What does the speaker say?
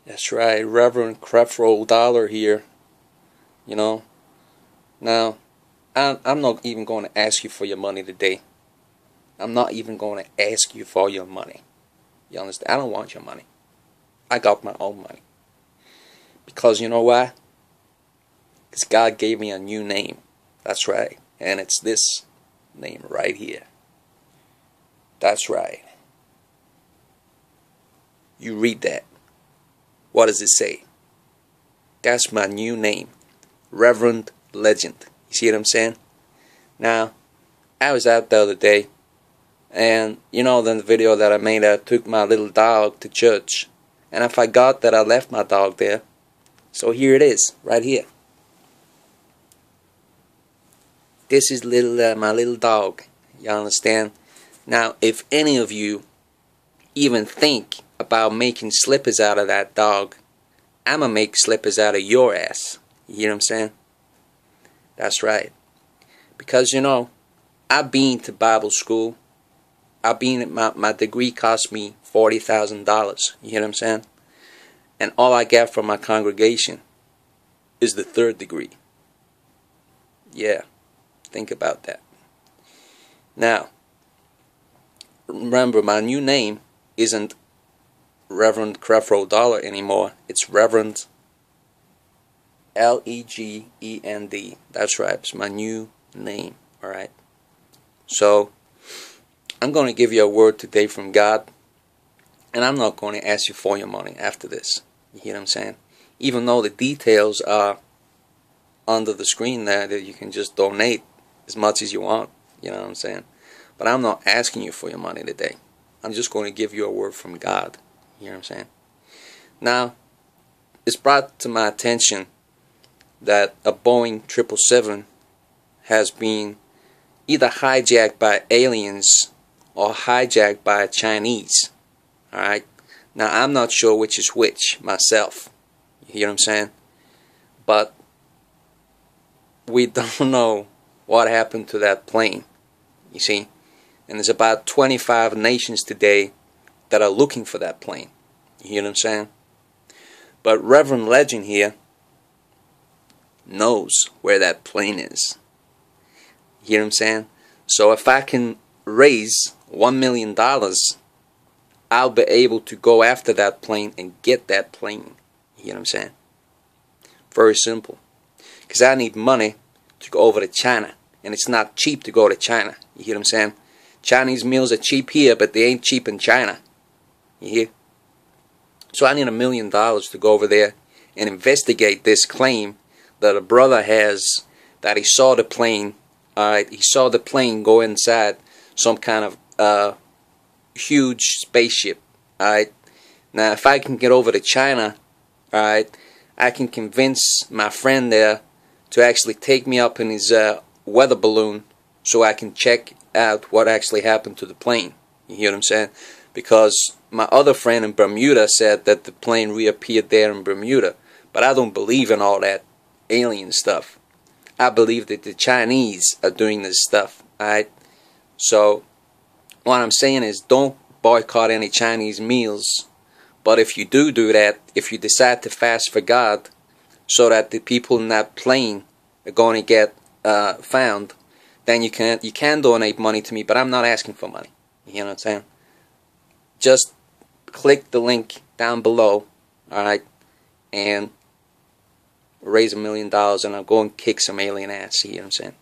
That's right, Reverend Creflo Dollar here. You know, now I'm not even going to ask you for your money today. I'm not even going to ask you for your money. You understand? I don't want your money. I got my own money. Because you know why? Because God gave me a new name. That's right. And it's this name right here. That's right. You read that. What does it say? That's my new name. Reverend Legend. You see what I'm saying? Now, I was out the other day, and you know the video that I made, I took my little dog to church, and I forgot that I left my dog there. So here it is, right here. This is my little dog. You understand? Now, if any of you even think about making slippers out of that dog, I'ma make slippers out of your ass. You hear what I'm saying? That's right. Because you know, I've been to Bible school. My degree cost me $40,000. You hear what I'm saying? And all I got from my congregation is the 3rd degree. Yeah, think about that. Now, remember, my new name isn't Reverend Creflo Dollar anymore. It's Reverend Legend. That's right. It's my new name. Alright. So, I'm going to give you a word today from God. And I'm not going to ask you for your money after this. You hear what I'm saying? Even though the details are under the screen there, that you can just donate as much as you want. You know what I'm saying? But I'm not asking you for your money today. I'm just going to give you a word from God. You know what I'm saying? Now, it's brought to my attention that a Boeing 777 has been either hijacked by aliens or hijacked by Chinese. Alright? Now, I'm not sure which is which myself. You hear what I'm saying? But we don't know what happened to that plane. You see? And there's about 25 nations today that are looking for that plane. You hear what I'm saying? But Reverend Legend here knows where that plane is. You hear what I'm saying? So if I can raise $1 million, I'll be able to go after that plane and get that plane. You hear what I'm saying? Very simple. Because I need money to go over to China. And it's not cheap to go to China. You hear what I'm saying? Chinese meals are cheap here, but they ain't cheap in China. You hear? So I need $1 million to go over there and investigate this claim that a brother has, that he saw the plane. Alright, he saw the plane go inside some kind of huge spaceship. Alright, now if I can get over to China, alright, I can convince my friend there to actually take me up in his weather balloon so I can check out what actually happened to the plane. You hear what I'm saying? Because my other friend in Bermuda said that the plane reappeared there in Bermuda. But I don't believe in all that alien stuff. I believe that the Chinese are doing this stuff. Alright? So, what I'm saying is, don't boycott any Chinese meals. But if you do that, if you decide to fast for God, so that the people in that plane are going to get found, then you can donate money to me, but I'm not asking for money. You know what I'm saying? Just click the link down below, alright, and raise $1 million, and I'll go and kick some alien ass. You know what I'm saying?